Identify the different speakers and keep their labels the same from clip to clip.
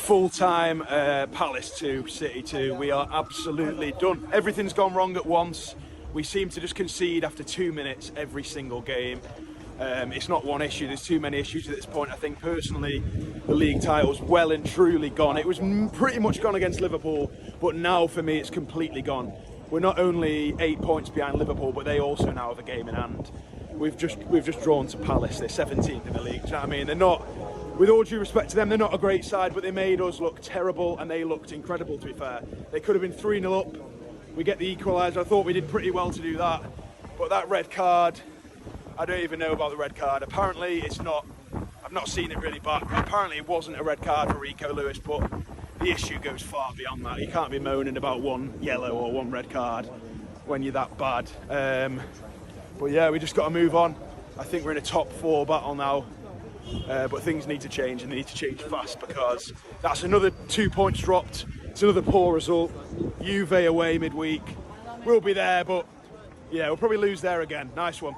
Speaker 1: Full-time Palace 2, City 2. We are absolutely done. Everything's gone wrong at once. We seem to just concede after 2 minutes every single game. It's not one issue, there's too many issues at this point. I think personally the league title's well and truly gone. It was pretty much gone against Liverpool, but now for me it's completely gone. We're not only 8 points behind Liverpool, but they also now have a game in hand. We've just drawn to Palace. They're 17th in the league. Do you know what I mean? They're not, with all due respect to them, they're not a great side, but they made us look terrible, and they looked incredible, to be fair. They could have been 3-0 up. We get the equaliser. I thought we did pretty well to do that, but that red card, I don't even know about the red card. Apparently it's not, I've not seen it really back. Apparently it wasn't a red card for Rico Lewis, but the issue goes far beyond that. You can't be moaning about one yellow or one red card when you're that bad. But yeah, we just got to move on. I think we're in a top 4 battle now, but things need to change, and they need to change fast, because that's another 2 points dropped. It's another poor result. Juve away midweek. We'll be there, but yeah, we'll probably lose there again. Nice one.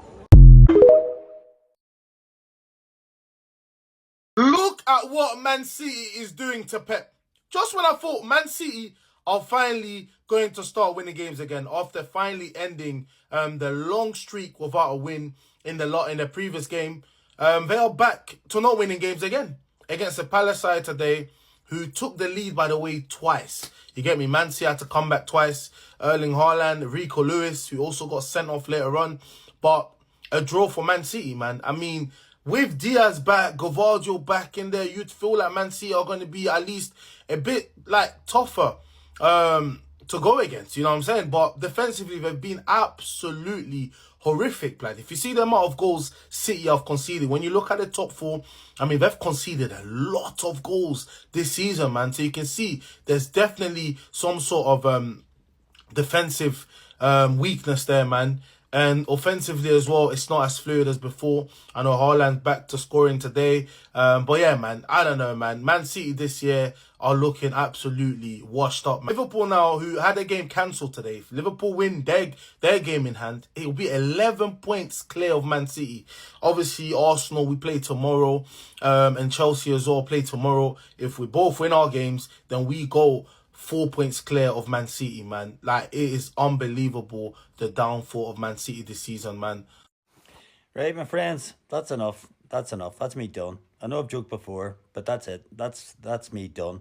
Speaker 2: Look at what Man City is doing to Pep. Just when I thought Man City are finally going to start winning games again, after finally ending the long streak without a win in the previous game, they are back to not winning games again against the Palace side today, who took the lead, by the way, twice. You get me? Man City had to come back twice. Erling Haaland, Rico Lewis, who also got sent off later on. But a draw for Man City, man. I mean, with Diaz back, Gvardiol back in there, you'd feel like Man City are going to be at least a bit like tougher to go against, you know what I'm saying? But defensively, they've been absolutely horrific, lad. If you see the amount of goals City have conceded, when you look at the top 4, I mean, they've conceded a lot of goals this season, man. So you can see there's definitely some sort of defensive weakness there, man. And offensively as well, it's not as fluid as before. I know Haaland back to scoring today. But yeah, man, I don't know, man. Man City this year are looking absolutely washed up, man. Liverpool now, who had a game cancelled today. If Liverpool win their game in hand, it will be 11 points clear of Man City. Obviously, Arsenal, we play tomorrow. And Chelsea as well play tomorrow. If we both win our games, then we go 4 points clear of Man City, man. Like, it is unbelievable, the downfall of Man City this season, man.
Speaker 3: Right, my friends, that's enough. That's enough. That's me done. I know I've joked before, but that's it. That's me done.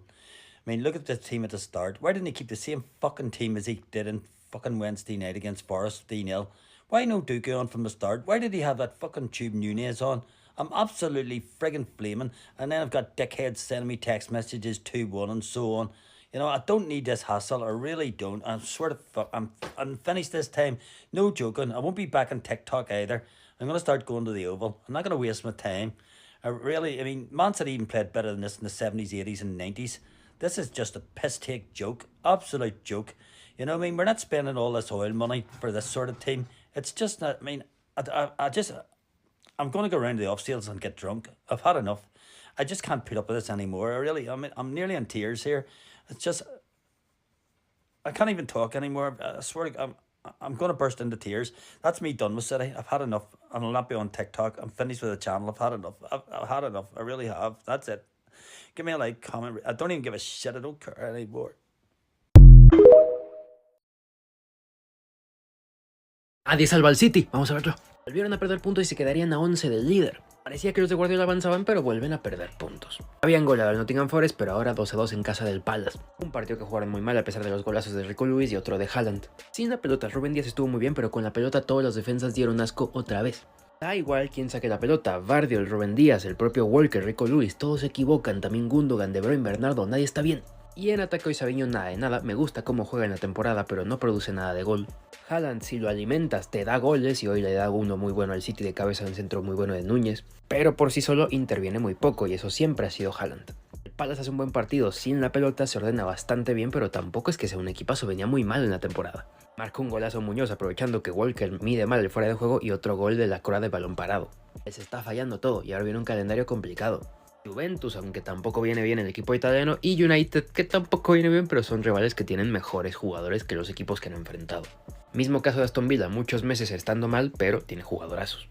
Speaker 3: I mean, look at the team at the start. Why didn't he keep the same fucking team as he did in fucking Wednesday night against Forest 3-0? Why no Duque on from the start? Why did he have that fucking tube Nunez on? I'm absolutely friggin' flaming. And then I've got dickheads sending me text messages 2-1 and so on. You know, I don't need this hassle. I really don't. I swear to fuck, I'm finished this time. No joking. I won't be back on TikTok either. I'm going to start going to the Oval. I'm not going to waste my time. I mean, Man City even played better than this in the 70s, 80s and 90s. This is just a piss-take joke. Absolute joke. You know what I mean? We're not spending all this oil money for this sort of team. It's just not, I mean, I'm going to go around to the off-sales and get drunk. I've had enough. I just can't put up with this anymore. I'm nearly in tears here. It's just, I can't even talk anymore. I swear to God, I'm going to burst into tears. That's me done with City. I've had enough. And I'll not be on TikTok. I'm finished with the channel. I've had enough. I've had enough. I really have. That's it. Give me a like, comment. I don't even give a shit. I don't care anymore.
Speaker 4: Nadie salva al City. Vamos a verlo. Volvieron a perder puntos y se quedarían a 11 del líder. Parecía que los de Guardiola avanzaban, pero vuelven a perder puntos. Habían goleado al Nottingham Forest, pero ahora 2-2 en casa del Palace. Un partido que jugaron muy mal a pesar de los golazos de Rico Lewis y otro de Haaland. Sin la pelota, Rúben Díaz estuvo muy bien, pero con la pelota todos los defensas dieron asco otra vez. Da igual quién saque la pelota, Gvardiol, Rúben Díaz, el propio Walker, Rico Lewis, todos se equivocan, también Gundogan, De Bruyne, Bernardo, nadie está bien. Y en ataque hoy Savinho nada de nada, me gusta cómo juega en la temporada, pero no produce nada de gol. Haaland, si lo alimentas, te da goles y hoy le da uno muy bueno al City de cabeza en un centro muy bueno de Núñez. Pero por sí solo interviene muy poco y eso siempre ha sido Haaland. El Palace hace un buen partido, sin la pelota se ordena bastante bien, pero tampoco es que sea un equipazo, venía muy mal en la temporada. Marca un golazo Muñoz aprovechando que Walker mide mal el fuera de juego y otro gol de la cora de balón parado. Les está fallando todo y ahora viene un calendario complicado. Juventus, aunque tampoco viene bien el equipo italiano, y United, que tampoco viene bien, pero son rivales que tienen mejores jugadores que los equipos que han enfrentado. Mismo caso de Aston Villa, muchos meses estando mal, pero tiene jugadorazos.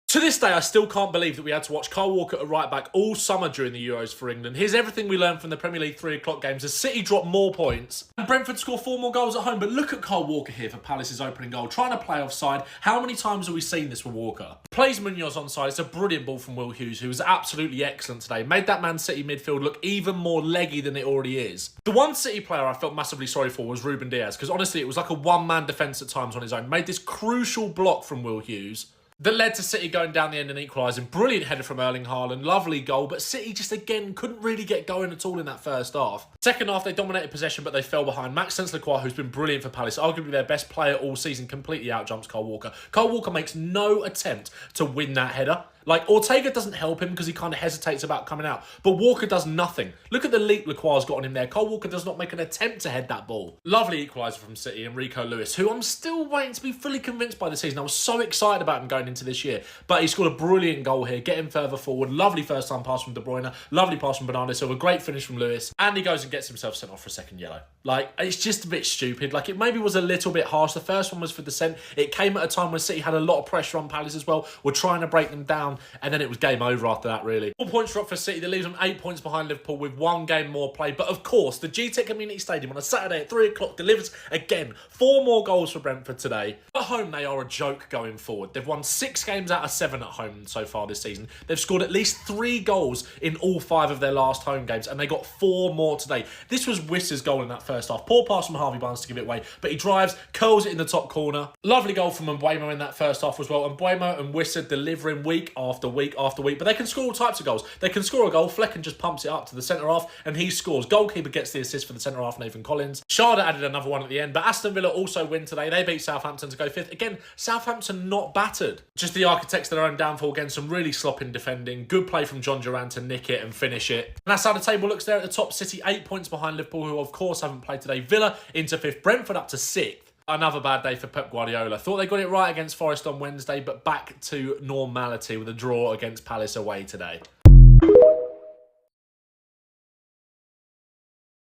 Speaker 5: To this day, I still can't believe that we had to watch Kyle Walker at right back all summer during the Euros for England. Here's everything we learned from the Premier League 3 o'clock games as City dropped more points and Brentford score 4 more goals at home. But look at Kyle Walker here for Palace's opening goal, trying to play offside. How many times have we seen this with Walker? Plays Munoz onside. It's a brilliant ball from Will Hughes, who was absolutely excellent today. Made that Man City midfield look even more leggy than it already is. The one City player I felt massively sorry for was Ruben Diaz, because honestly, it was like a one-man defence at times on his own. Made this crucial block from Will Hughes that led to City going down the end and equalising. Brilliant header from Erling Haaland, lovely goal, but City just again couldn't really get going at all in that first half. Second half, they dominated possession, but they fell behind. Maxence Lacroix, who's been brilliant for Palace, arguably their best player all season, completely outjumps Kyle Walker. Kyle Walker makes no attempt to win that header. Like, Ortega doesn't help him because he kind of hesitates about coming out. But Walker does nothing. Look at the leap Lacroix's got on him there. Kyle Walker does not make an attempt to head that ball. Lovely equaliser from City, Enrico Lewis, who I'm still waiting to be fully convinced by the season. I was so excited about him going into this year. But he scored a brilliant goal here, getting further forward. Lovely first-time pass from De Bruyne. Lovely pass from Bernardo Silva. Great finish from Lewis. And he goes and gets himself sent off for a second yellow. Like, it's just a bit stupid. Like, it maybe was a little bit harsh. The first one was for dissent. It came at a time when City had a lot of pressure on Palace as well. We're trying to break them down. And then it was game over after that, really. 4 points dropped for City. That leaves them 8 points behind Liverpool with 1 game more played. But of course, the GTEC Community Stadium on a Saturday at 3 o'clock delivers again 4 more goals for Brentford today. At home, they are a joke going forward. They've won 6 games out of 7 at home so far this season. They've scored at least 3 goals in all 5 of their last home games, and they got 4 more today. This was Wissa's goal in that first half. Poor pass from Harvey Barnes to give it away, but he drives, curls it in the top corner. Lovely goal from Mbeumo in that first half as well. Mbeumo and Wissa delivering week after week after week. But they can score all types of goals. They can score a goal, Flecken just pumps it up to the centre-half, and he scores. Goalkeeper gets the assist for the centre-half, Nathan Collins. Sharda added another one at the end, but Aston Villa also win today. They beat Southampton to go 5th. Again, Southampton not battered. Just the architects of their own downfall again, some really slopping defending. Good play from John Duran to nick it and finish it. And that's how the table looks there at the top. City 8 points behind Liverpool, who of course haven't played today. Villa into 5th, Brentford up to 6th. Another bad day for Pep Guardiola. Thought they got it right against Forest on Wednesday, but back to normality with a draw against Palace away today.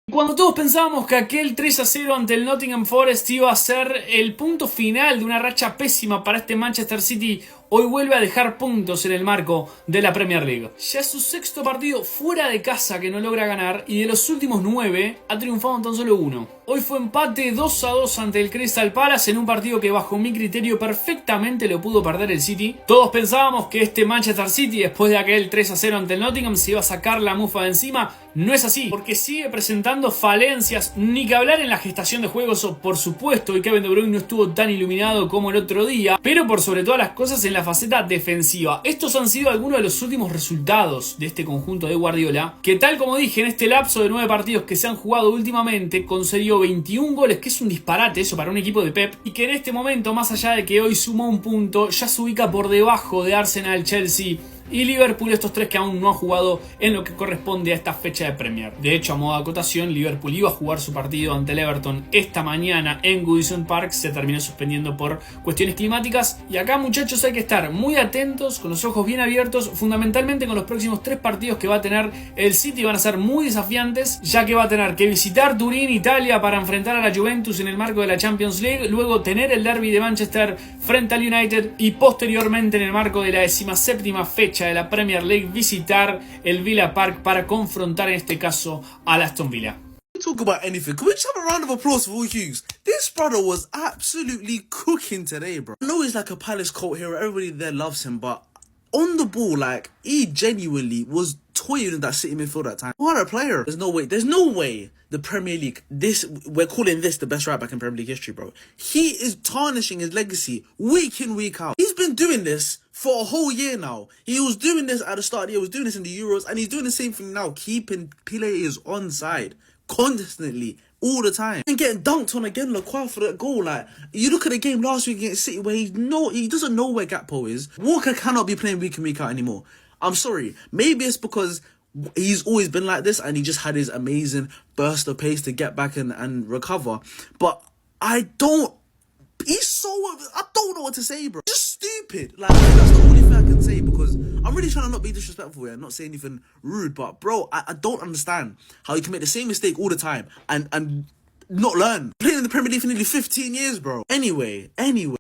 Speaker 6: Cuando todos pensábamos que aquel 3-0 ante el Nottingham Forest iba a ser el punto final de una racha pésima para este Manchester City, hoy vuelve a dejar puntos en el marco de la Premier League. Ya es su 6º partido fuera de casa que no logra ganar y de los últimos 9 ha triunfado en tan solo 1. Hoy fue empate 2-2 ante el Cristal Palace en un partido que bajo mi criterio perfectamente lo pudo perder el City. Todos pensábamos que este Manchester City después de aquel 3-0 ante el Nottingham se iba a sacar la mufa de encima. No es así, porque sigue presentando falencias, ni que hablar en la gestación de juegos, o por supuesto que Kevin De Bruyne no estuvo tan iluminado como el otro día, pero por sobre todas las cosas en la faceta defensiva. Estos han sido algunos de los últimos resultados de este conjunto de Guardiola, que tal como dije, en este lapso de 9 partidos que se han jugado últimamente, concedió 21 goles, que es un disparate eso para un equipo de Pep, y que en este momento, más allá de que hoy sumó un punto, ya se ubica por debajo de Arsenal, Chelsea y Liverpool, estos 3 que aún no han jugado en lo que corresponde a esta fecha de Premier. De hecho, a modo de acotación, Liverpool iba a jugar su partido ante el Everton esta mañana en Goodison Park, se terminó suspendiendo por cuestiones climáticas, y acá, muchachos, hay que estar muy atentos, con los ojos bien abiertos, fundamentalmente con los próximos 3 partidos que va a tener el City. Van a ser muy desafiantes, ya que va a tener que visitar Turín, Italia, para enfrentar a la Juventus en el marco de la Champions League, luego tener el derby de Manchester frente al United, y posteriormente en el marco de la 17ª fecha de la Premier League visitar el Villa Park para confrontar en este caso al Aston Villa.
Speaker 7: Talk about anything. Can we just have a round of applause for Will Hughes? This brother was absolutely cooking today, bro. I know he's like a Palace cult hero. Everybody there loves him, but on the ball, like, he genuinely was toying in that City midfield at time. What a player. There's no way the Premier League, we're calling this the best right back in Premier League history, bro. He is tarnishing his legacy week in, week out. He's been doing this for a whole year now. He was doing this at the start of the year, he was doing this in the Euros, and he's doing the same thing now, keeping players onside constantly, all the time, and getting dunked on again. Lacroix for that goal. Like, you look at the game last week against City where he doesn't know where Gakpo is. Walker cannot be playing week in, week out anymore. I'm sorry. Maybe it's because he's always been like this and he just had his amazing burst of pace to get back and recover. But I don't know what to say, bro. Just stupid. Like, that's the only thing I can say, because I'm really trying to not be disrespectful here and not say anything rude, but bro, I don't understand how you can make the same mistake all the time and not learn? Playing in the Premier League for nearly 15 years, bro. Anyway,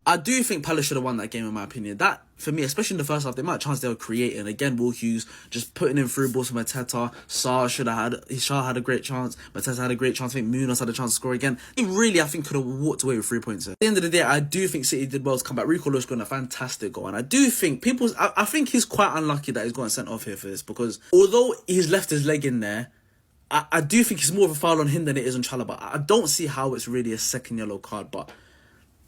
Speaker 7: I do think Palace should have won that game in my opinion. That, for me, especially in the first half, they might have chance they were creating. Again, Will Hughes just putting in through balls for Mateta. Shaw had a great chance. Mateta had a great chance. I think Munoz had a chance to score again. He really, I think, could have walked away with 3 points. At the end of the day, I do think City did well to come back. Rico Lewis got a fantastic goal. And I do think I think he's quite unlucky that he's gotten sent off here for this, because although he's left his leg in there, I do think it's more of a foul on him than it is on Chalobah. I don't see how it's really a second yellow card, but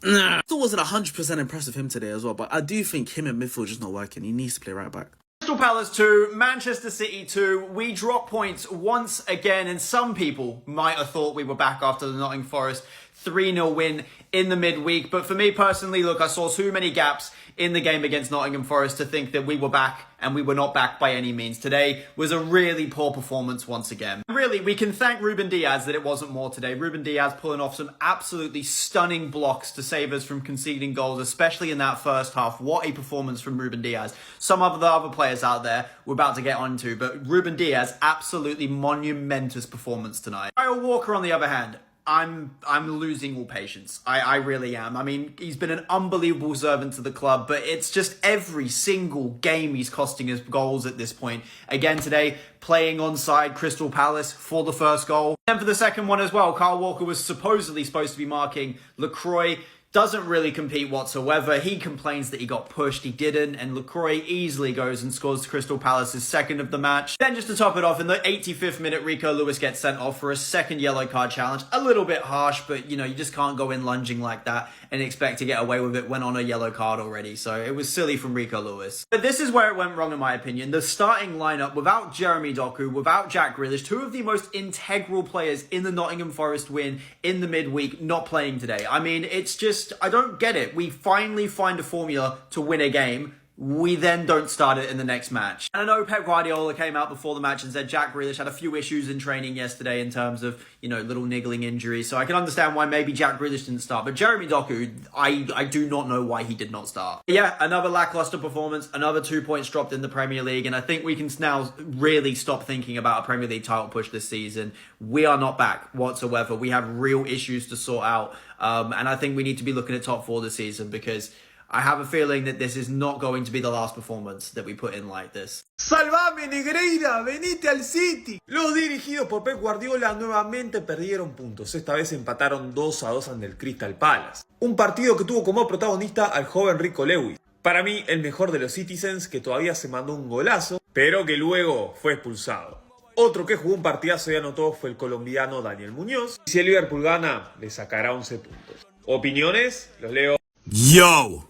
Speaker 7: still wasn't 100% impressed with him today as well. But I do think him in midfield just not working. He needs to play right back.
Speaker 8: Crystal Palace 2, Manchester City 2. We drop points once again, and some people might have thought we were back after the Nottingham Forest 3-0 win in the midweek. But for me personally, look, I saw too many gaps in the game against Nottingham Forest to think that we were back, and we were not back by any means. Today was a really poor performance once again. Really, we can thank Ruben Diaz that it wasn't more today. Ruben Diaz pulling off some absolutely stunning blocks to save us from conceding goals, especially in that first half. What a performance from Ruben Diaz. Some of the other players out there we're about to get onto, but Ruben Diaz, absolutely monumentous performance tonight. Kyle Walker, on the other hand, I'm losing all patience. I really am. I mean, he's been an unbelievable servant to the club, but it's just every single game he's costing us goals at this point. Again today, playing onside Crystal Palace for the first goal. And for the second one as well, Kyle Walker was supposedly supposed to be marking LaCroix. Doesn't really compete whatsoever. He complains that he got pushed. He didn't. And LaCroix easily goes and scores Crystal Palace's second of the match. Then just to top it off, in the 85th minute, Rico Lewis gets sent off for a second yellow card challenge. A little bit harsh, but, you know, you just can't go in lunging like that and expect to get away with it when on a yellow card already. So it was silly from Rico Lewis. But this is where it went wrong in my opinion. The starting lineup without Jeremy Doku, without Jack Grealish, two of the most integral players in the Nottingham Forest win in the midweek, not playing today. I mean, it's just, I don't get it. We finally find a formula to win a game. We then don't start it in the next match. And I know Pep Guardiola came out before the match and said Jack Grealish had a few issues in training yesterday in terms of, you know, little niggling injuries. So I can understand why maybe Jack Grealish didn't start. But Jeremy Doku, I do not know why he did not start. But yeah, another lackluster performance, another 2 points dropped in the Premier League. And I think we can now really stop thinking about a Premier League title push this season. We are not back whatsoever. We have real issues to sort out. And I think we need to be looking at top 4 this season, because I have a feeling that this is not going to be the last performance that we put in like this.
Speaker 9: ¡Salvame, Negreira! ¡Venite al City! Los dirigidos por Pep Guardiola nuevamente perdieron puntos. Esta vez empataron 2-2 ante el Crystal Palace. Un partido que tuvo como protagonista al joven Rico Lewis. Para mí, el mejor de los Citizens, que todavía se mandó un golazo, pero que luego fue expulsado. Otro que jugó un partidazo y anotó fue el colombiano Daniel Muñoz. Y si el Liverpool gana, le sacará 11 puntos. ¿Opiniones? Los leo.
Speaker 10: Yo!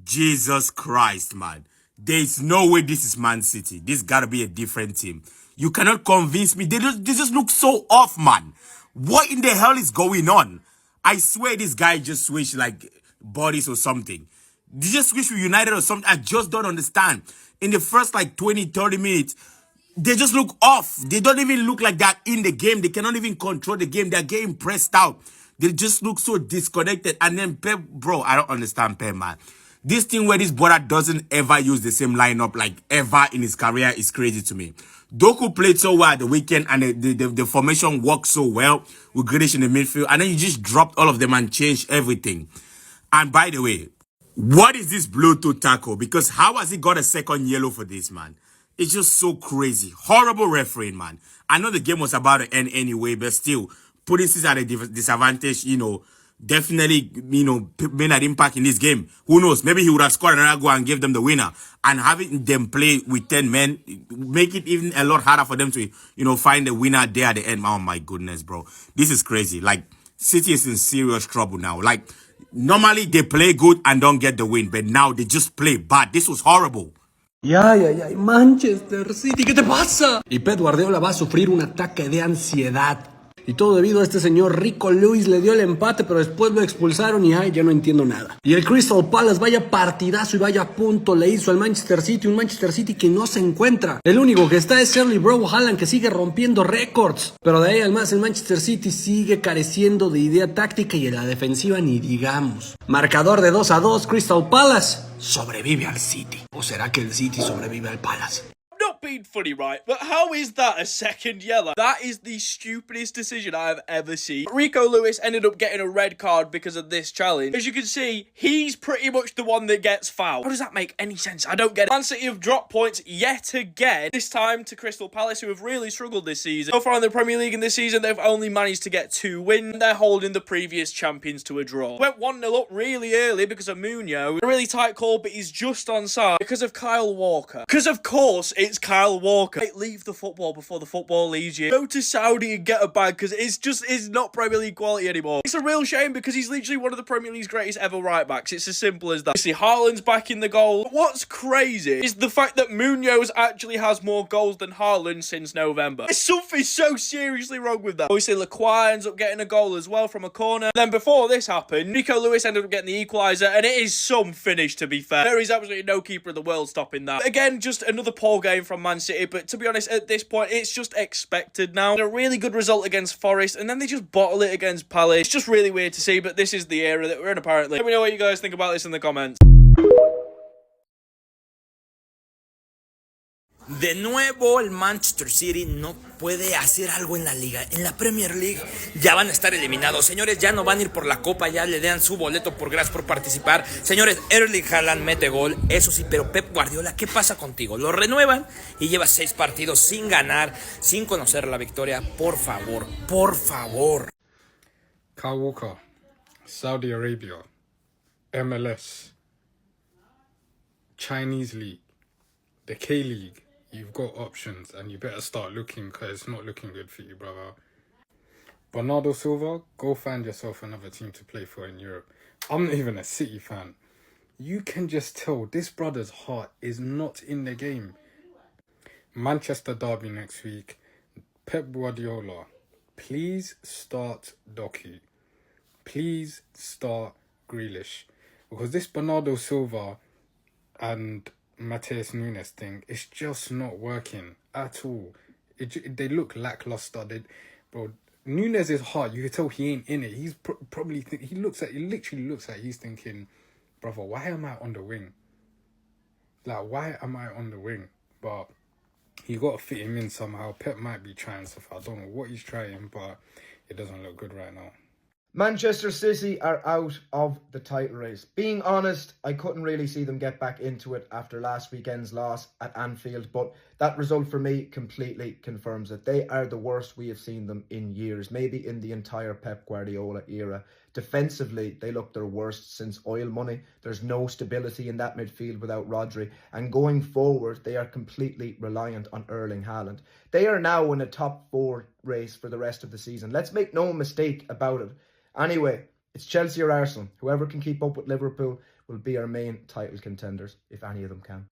Speaker 10: Jesus Christ, man. There's no way this is Man City. This gotta be a different team. You cannot convince me. They just look so off, man. What in the hell is going on? I swear this guy just switched like bodies or something. They just switched with United or something. I just don't understand. In the first like 20, 30 minutes, they just look off. They don't even look like that in the game. They cannot even control the game. They're getting pressed out. They just look so disconnected. And then Pep, bro, I don't understand Pep, man. This thing where this brother doesn't ever use the same lineup like ever in his career is crazy to me. Doku played so well at the weekend, and the formation worked so well with Grealish in the midfield. And then you just dropped all of them and changed everything. And by the way, what is this Bluetooth tackle? Because how has he got a second yellow for this, man? It's just so crazy. Horrible refereeing, man. I know the game was about to end anyway, but still, putting this at a disadvantage, you know, definitely, you know, made an impact in this game. Who knows? Maybe he would have scored another goal and gave them the winner. And having them play with 10 men, make it even a lot harder for them to, you know, find the winner there at the end. Oh, my goodness, bro. This is crazy. Like, City is in serious trouble now. Like, normally they play good and don't get the win, but now they just play bad. This was horrible.
Speaker 4: Ya, Manchester City, ¿qué te pasa? Y Pep Guardiola va a sufrir un ataque de ansiedad. Y todo debido a este señor Rico Lewis. Le dio el empate, pero después lo expulsaron y ay, ya no entiendo nada. Y el Crystal Palace, vaya partidazo y vaya punto le hizo al Manchester City. Un Manchester City que no se encuentra. El único que está es Erling Bro Haaland, que sigue rompiendo récords. Pero de ahí al más, el Manchester City sigue careciendo de idea táctica y en la defensiva ni digamos. Marcador de 2-2, Crystal Palace sobrevive al City. ¿O será que el City sobrevive al Palace?
Speaker 9: No,
Speaker 11: not being funny, right? But how is that a second yellow? That is the stupidest decision I've ever seen. Rico Lewis ended up getting a red card because of this challenge. As you can see, he's pretty much the one that gets fouled. How does that make any sense? I don't get it. Man City have dropped points yet again, this time to Crystal Palace, who have really struggled this season. So far in the Premier League in this season, they've only managed to get 2 wins. They're holding the previous champions to a draw. Went 1-0 up really early because of Munoz. A really tight call, but he's just onside because of Kyle Walker. Because of course, it's Kyle Walker. Hey, leave the football before the football leaves you. Go to Saudi and get a bag, because it's not Premier League quality anymore. It's a real shame because he's literally one of the Premier League's greatest ever right backs. It's as simple as that. You see, Haaland's back in the goal. But what's crazy is the fact that Munoz actually has more goals than Haaland since November. There's something so seriously wrong with that. Obviously, Lacroix ends up getting a goal as well from a corner. Then before this happened, Rico Lewis ended up getting the equaliser, and it is some finish, to be fair. There is absolutely no keeper in the world stopping that. But again, just another poor game from Man City, but to be honest, at this point, it's just expected now. A really good result against Forest, and then they just bottle it against Palace. It's just really weird to see, but this is the era that we're in, apparently. Let me know what you guys think about this in the comments.
Speaker 12: De nuevo, el Manchester City no puede hacer algo en la liga. En la Premier League ya van a estar eliminados. Señores, ya no van a ir por la copa, ya le dan su boleto por gracias por participar. Señores, Erling Haaland mete gol, eso sí, pero Pep Guardiola, ¿qué pasa contigo? Lo renuevan y lleva 6 partidos sin ganar, sin conocer la victoria. Por favor, por favor.
Speaker 13: Kyle Walker, Saudi Arabia, MLS, Chinese League, the K-League. You've got options and you better start looking, because it's not looking good for you, brother. Bernardo Silva, go find yourself another team to play for in Europe. I'm not even a City fan. You can just tell this brother's heart is not in the game. Manchester derby next week. Pep Guardiola, please start Doku. Please start Grealish. Because this Bernardo Silva and Matheus Nunes thing, it's just not working at all. They look lackluster. Bro, Nunes is hard. You can tell he ain't in it. He's probably he literally looks like he's thinking, brother, why am I on the wing? Like, why am I on the wing? But you got to fit him in somehow. Pep might be trying stuff. I don't know what he's trying, but it doesn't look good right now.
Speaker 14: Manchester City are out of the title race. Being honest, I couldn't really see them get back into it after last weekend's loss at Anfield, but that result for me completely confirms it. They are the worst we have seen them in years, maybe in the entire Pep Guardiola era. Defensively, they look their worst since oil money. There's no stability in that midfield without Rodri, and going forward, they are completely reliant on Erling Haaland. They are now in a top 4 race for the rest of the season. Let's make no mistake about it. Anyway, it's Chelsea or Arsenal. Whoever can keep up with Liverpool will be our main title contenders, if any of them can.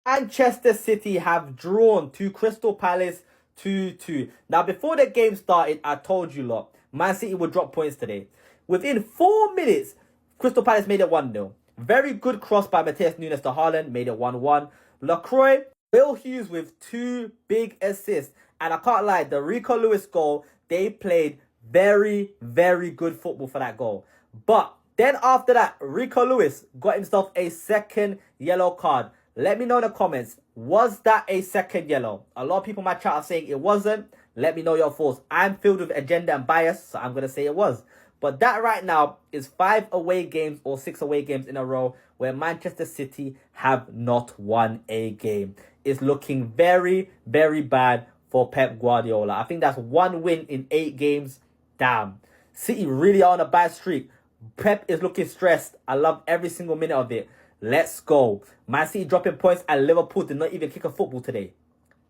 Speaker 15: Manchester City have drawn to Crystal Palace 2-2. Now, before the game started, I told you lot, Man City would drop points today. Within 4 minutes, Crystal Palace made it 1-0. Very good cross by Matheus Nunes to Haaland, made it 1-1. Lacroix, Will Hughes with 2 big assists. And I can't lie, the Rico Lewis goal, they played very, very good football for that goal. But then after that, Rico Lewis got himself a second yellow card. Let me know in the comments, was that a second yellow? A lot of people in my chat are saying it wasn't. Let me know your thoughts. I'm filled with agenda and bias, so I'm going to say it was. But that right now is 5 away games or 6 away games in a row where Manchester City have not won a game. It's looking very, very bad for Pep Guardiola. I think that's 1 win in 8 games. Damn. City really are on a bad streak. Pep is looking stressed. I love every single minute of it. Let's go. Man City dropping points and Liverpool did not even kick a football today.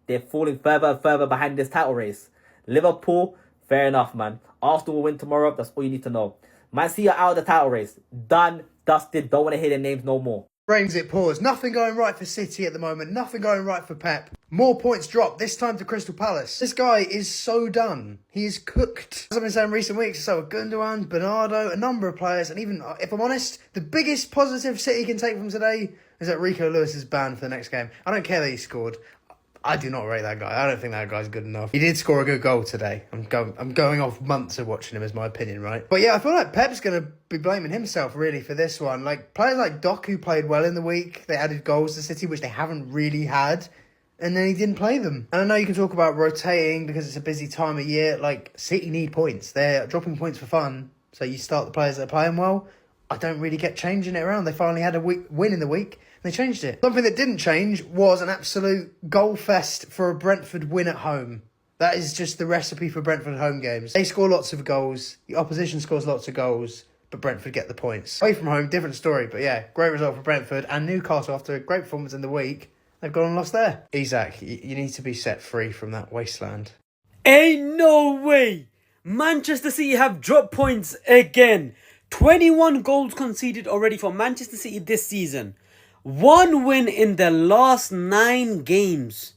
Speaker 15: They're falling further and further behind this title race. Liverpool, fair enough, man. Arsenal will win tomorrow. That's all you need to know. Man City are out of the title race. Done, dusted. Don't want to hear their names no more.
Speaker 16: Brains it pause. Nothing going right for City at the moment. Nothing going right for Pep. More points dropped, this time to Crystal Palace. This guy is so done. He is cooked. As I've been saying in recent weeks, so Gundogan, Bernardo, a number of players, and even, if I'm honest, the biggest positive City can take from today is that Rico Lewis is banned for the next game. I don't care that he scored. I do not rate that guy. I don't think that guy's good enough. He did score a good goal today. I'm going off months of watching him as my opinion, right? But yeah, I feel like Pep's going to be blaming himself really for this one. Like players like Doku played well in the week. They added goals to City, which they haven't really had. And then he didn't play them. And I know you can talk about rotating because it's a busy time of year. Like City need points. They're dropping points for fun. So you start the players that are playing well. I don't really get changing it around. They finally had a win in the week. They changed it. Something that didn't change was an absolute goal fest for a Brentford win at home. That is just the recipe for Brentford home games. They score lots of goals. The opposition scores lots of goals. But Brentford get the points. Away from home, different story. But yeah, great result for Brentford. And Newcastle, after a great performance in the week, they've gone and lost there. Isak, you need to be set free from that wasteland.
Speaker 4: Ain't no way! Manchester City have dropped points again. 21 goals conceded already for Manchester City this season. 1 win in their last 9 games.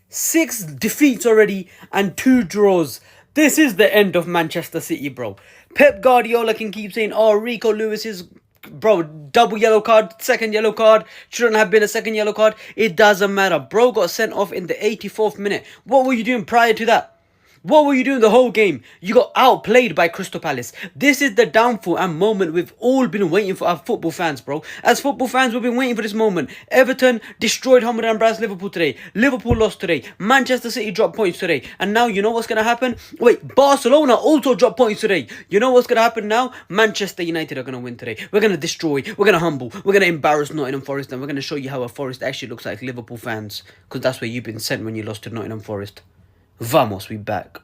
Speaker 4: 6 defeats already and 2 draws. This is the end of Manchester City, bro. Pep Guardiola can keep saying, oh, Rico Lewis is, bro, double yellow card, second yellow card. Shouldn't have been a second yellow card. It doesn't matter. Bro got sent off in the 84th minute. What were you doing prior to that? What were you doing the whole game? You got outplayed by Crystal Palace. This is the downfall and moment we've all been waiting for as football fans, bro. As football fans, we've been waiting for this moment. Everton destroyed Hamad Brown's Liverpool today. Liverpool lost today. Manchester City dropped points today. And now you know what's going to happen? Wait, Barcelona also dropped points today. You know what's going to happen now? Manchester United are going to win today. We're going to destroy. We're going to humble. We're going to embarrass Nottingham Forest. And we're going to show you how a Forest actually looks like Liverpool fans. Because that's where you've been sent when you lost to Nottingham Forest. Vamos, we back.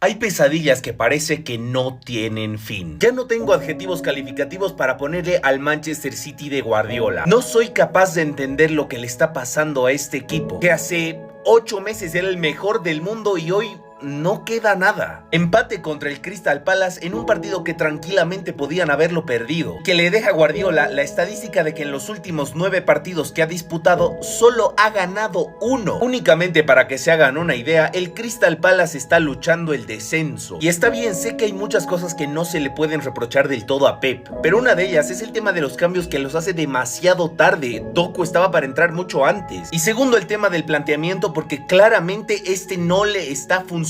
Speaker 10: Hay pesadillas que parece que no tienen fin. Ya no tengo adjetivos calificativos para ponerle al Manchester City de Guardiola. No soy capaz de entender lo que le está pasando a este equipo, que hace 8 meses era el mejor del mundo y hoy no queda nada. Empate contra el Cristal Palace en un partido que tranquilamente podían haberlo perdido, que le deja a Guardiola la estadística de que en los últimos 9 partidos que ha disputado solo ha ganado 1. Únicamente para que se hagan una idea, el Cristal Palace está luchando el descenso. Y está bien, sé que hay muchas cosas que no se le pueden reprochar del todo a Pep, pero una de ellas es el tema de los cambios que los hace demasiado tarde. Doku estaba para entrar mucho antes. Y segundo, el tema del planteamiento, porque claramente este no le está funcionando.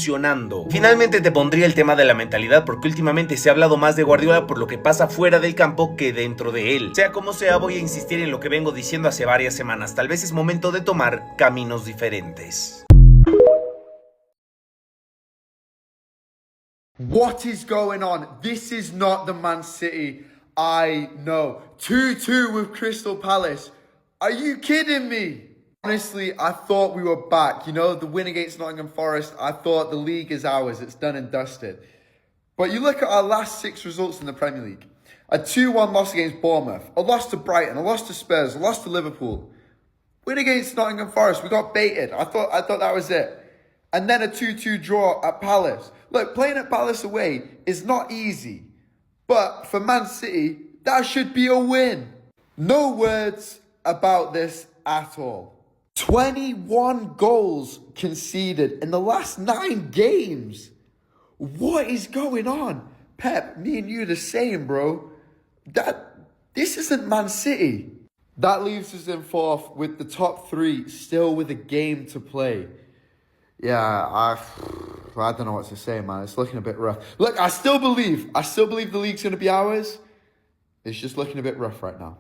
Speaker 10: Finalmente te pondría el tema de la mentalidad, porque últimamente se ha hablado más de Guardiola por lo que pasa fuera del campo que dentro de él. Sea como sea, voy a insistir en lo que vengo diciendo hace varias semanas. Tal vez es momento de tomar caminos diferentes.
Speaker 17: What is going on? This is not the Man City I know. 2-2 with Crystal Palace. Are you kidding me? Honestly, I thought we were back. You know, the win against Nottingham Forest, I thought the league is ours. It's done and dusted. But you look at our last 6 results in the Premier League. A 2-1 loss against Bournemouth. A loss to Brighton. A loss to Spurs. A loss to Liverpool. Win against Nottingham Forest. We got baited. I thought that was it. And then a 2-2 draw at Palace. Look, playing at Palace away is not easy. But for Man City, that should be a win. No words about this at all. 21 goals conceded in the last 9 games. What is going on? Pep, me and you the same, bro. This isn't Man City. That leaves us in 4th with the top 3 still with a game to play. Yeah, I don't know what to say, man. It's looking a bit rough. Look, I still believe the league's going to be ours. It's just looking a bit rough right now.